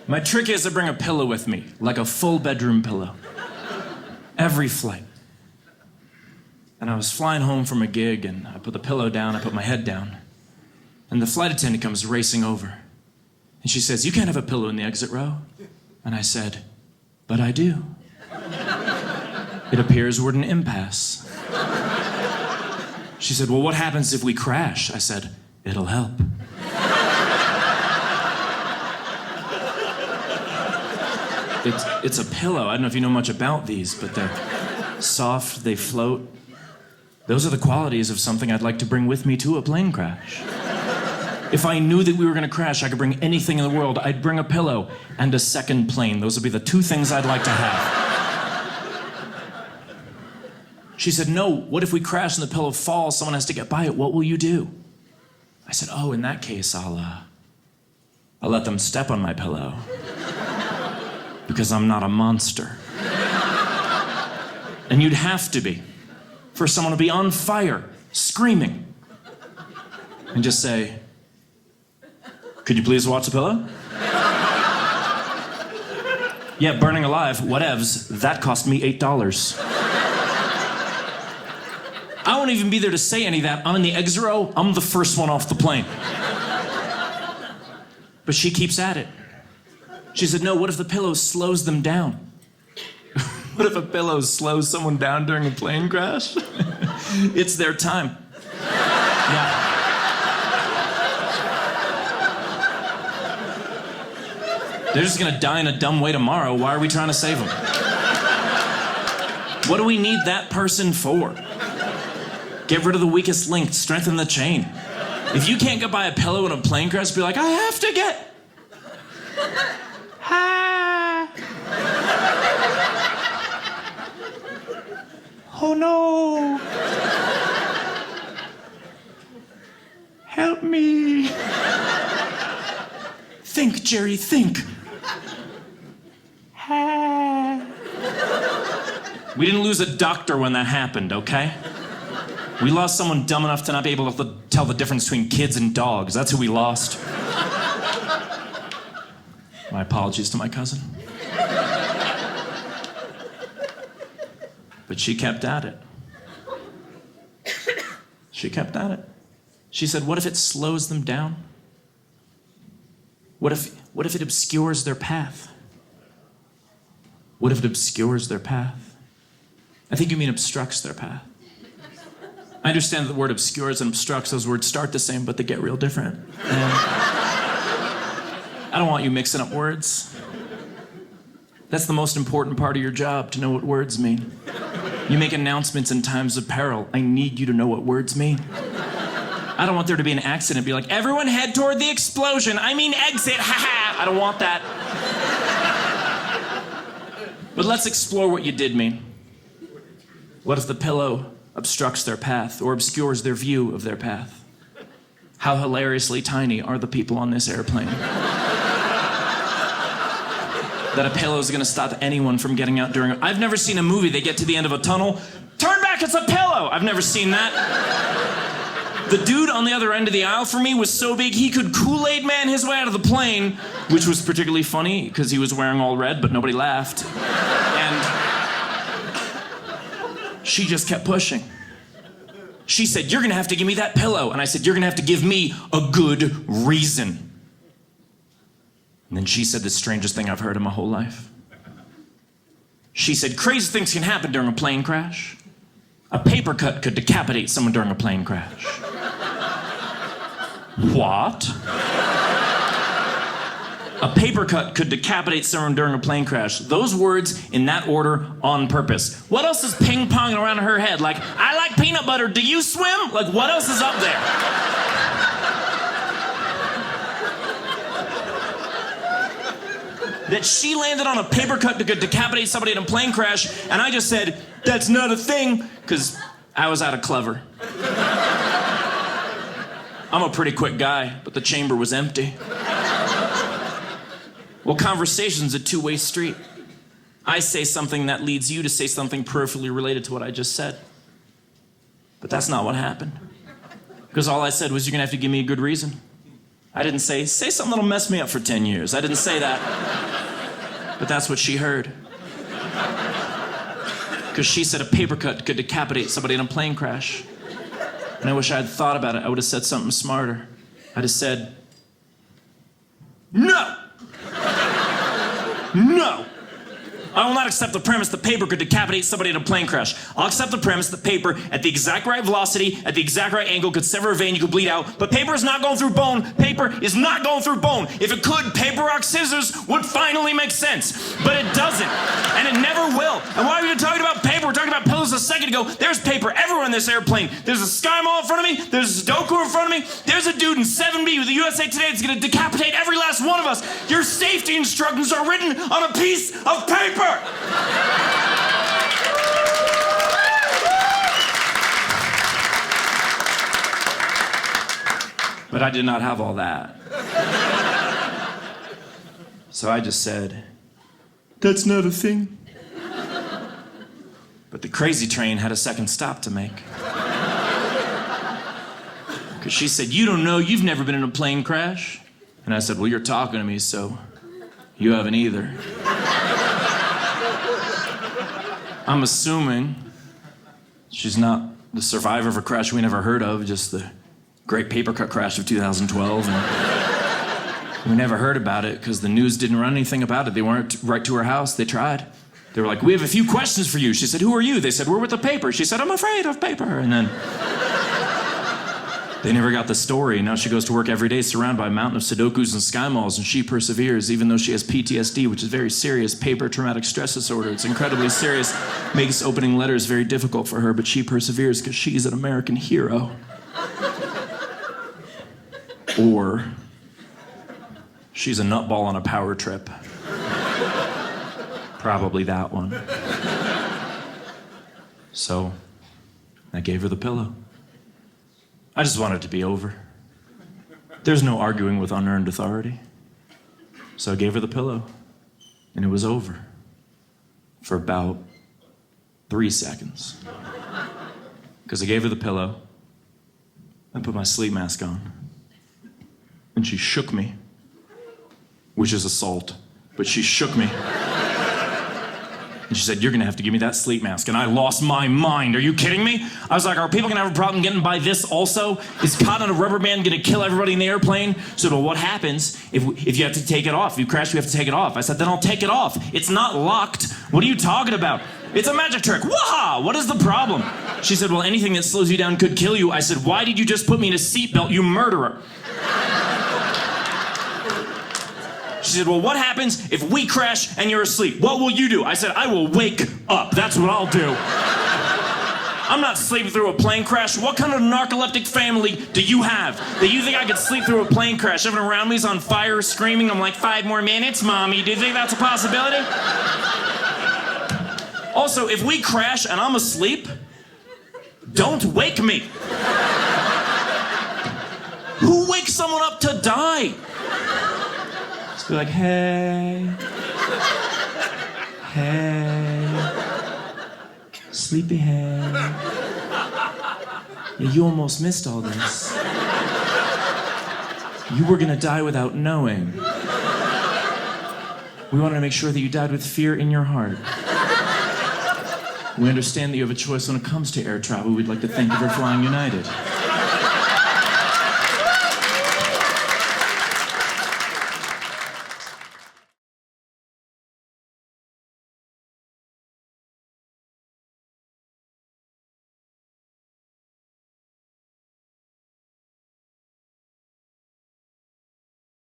My trick is to bring a pillow with me, like a full bedroom pillow. Every flight. And I was flying home from a gig, and I put the pillow down, I put my head down, and the flight attendant comes racing over. And she says, "You can't have a pillow in the exit row." And I said, "But I do. It appears we're at an impasse." She said, "Well, what happens if we crash?" I said, "It'll help." It's a pillow. I don't know if you know much about these, but they're soft, they float. Those are the qualities of something I'd like to bring with me to a plane crash. If I knew that we were going to crash, I could bring anything in the world. I'd bring a pillow and a second plane. Those would be the two things I'd like to have. She said, "No, what if we crash and the pillow falls? Someone has to get by it. What will you do?" I said, "Oh, in that case, I'll let them step on my pillow. Because I'm not a monster." And you'd have to be, for someone to be on fire, screaming, and just say, "Could you please watch the pillow?" "Yeah, burning alive, whatevs. That cost me $8. I won't even be there to say any of that. I'm in the exit row. I'm the first one off the plane. But she keeps at it. She said, "No, what if the pillow slows them down?" What if a pillow slows someone down during a plane crash? It's their time. Yeah. They're just gonna die in a dumb way tomorrow. Why are we trying to save them? What do we need that person for? Get rid of the weakest link, strengthen the chain. If you can't get by a pillow in a plane crash, be like, "I have to get..." "Oh no. Help me. Think, Jerry, think." We didn't lose a doctor when that happened, okay? We lost someone dumb enough to not be able to tell the difference between kids and dogs. That's who we lost. My apologies to my cousin. But she kept at it. She kept at it. She said, "What if it slows them down? What if it obscures their path? What if it obscures their path?" I think you mean obstructs their path. I understand that the word obscures and obstructs, those words start the same, but they get real different. And I don't want you mixing up words. That's the most important part of your job, to know what words mean. You make announcements in times of peril. I need you to know what words mean. I don't want there to be an accident. Be like, "Everyone head toward the explosion. I mean exit, haha." I don't want that. But let's explore what you did mean. What if the pillow obstructs their path or obscures their view of their path? How hilariously tiny are the people on this airplane? That a pillow is going to stop anyone from getting out during... I've never seen a movie, they get to the end of a tunnel, turn back, it's a pillow! I've never seen that. The dude on the other end of the aisle for me was so big he could Kool-Aid Man his way out of the plane, which was particularly funny because he was wearing all red, but nobody laughed. And she just kept pushing. She said, "You're going to have to give me that pillow." And I said, "You're going to have to give me a good reason." And then she said the strangest thing I've heard in my whole life. She said, "Crazy things can happen during a plane crash. A paper cut could decapitate someone during a plane crash." What? A paper cut could decapitate someone during a plane crash. Those words in that order on purpose. What else is ping-ponging around her head? Like, "I like peanut butter, do you swim?" Like, what else is up there? That she landed on a paper cut that could decapitate somebody in a plane crash, and I just said, "That's not a thing," because I was out of clever. I'm a pretty quick guy, but the chamber was empty. Well, conversation's a two-way street. I say something that leads you to say something peripherally related to what I just said. But that's not what happened. Because all I said was, "You're gonna have to give me a good reason." I didn't say something that'll mess me up for 10 years. I didn't say that. But that's what she heard. Because she said a paper cut could decapitate somebody in a plane crash. And I wish I had thought about it. I would have said something smarter. I'd have said, no! No! I will not accept the premise that paper could decapitate somebody in a plane crash. I'll accept the premise that paper, at the exact right velocity, at the exact right angle, could sever a vein, you could bleed out. But paper is not going through bone. Paper is not going through bone. If it could, paper, rock, scissors would finally make sense. But it doesn't. And it never will. And why are we talking about paper? We're talking about pillows a second ago. There's paper everywhere in this airplane. There's a Sky Mall in front of me. There's a Sudoku in front of me. There's a dude in 7B with the USA Today that's going to decapitate every last one of us. Your safety instructions are written on a piece of paper. But I did not have all that. So I just said, that's not a thing. But the crazy train had a second stop to make. Because she said, you don't know, you've never been in a plane crash. And I said, well, you're talking to me, so you haven't either. I'm assuming she's not the survivor of a crash we never heard of, just the great paper cut crash of 2012. And we never heard about it because the news didn't run anything about it. They weren't right to her house. They tried. They were like, we have a few questions for you. She said, who are you? They said, we're with the paper. She said, I'm afraid of paper. And then they never got the story. Now she goes to work every day surrounded by a mountain of Sudokus and Sky Malls, and she perseveres even though she has PTSD, which is very serious, paper traumatic stress disorder. It's incredibly serious, makes opening letters very difficult for her, but she perseveres because she's an American hero. Or she's a nutball on a power trip. Probably that one. So I gave her the pillow. I just wanted it to be over. There's no arguing with unearned authority. So I gave her the pillow, and it was over for about 3 seconds. Because I gave her the pillow, I put my sleep mask on, and she shook me, which is assault, but she shook me. And she said, you're gonna have to give me that sleep mask. And I lost my mind. Are you kidding me? I was like, are people gonna have a problem getting by this also? Is caught on a rubber band gonna kill everybody in the airplane? So, well, what happens if you have to take it off? If you crash, you have to take it off. I said, then I'll take it off. It's not locked. What are you talking about? It's a magic trick. Waha! What is the problem? She said, well, anything that slows you down could kill you. I said, why did you just put me in a seatbelt, you murderer? She said, well, what happens if we crash and you're asleep? What will you do? I said, I will wake up. That's what I'll do. I'm not sleeping through a plane crash. What kind of narcoleptic family do you have that you think I could sleep through a plane crash? Everyone around me's on fire, screaming. I'm like, 5 more minutes, mommy. Do you think that's a possibility? Also, if we crash and I'm asleep, don't wake me. Who wakes someone up to die? Be like, hey, sleepyhead. Yeah, you almost missed all this. You were gonna die without knowing. We wanted to make sure that you died with fear in your heart. We understand that you have a choice when it comes to air travel. We'd like to thank you for flying United.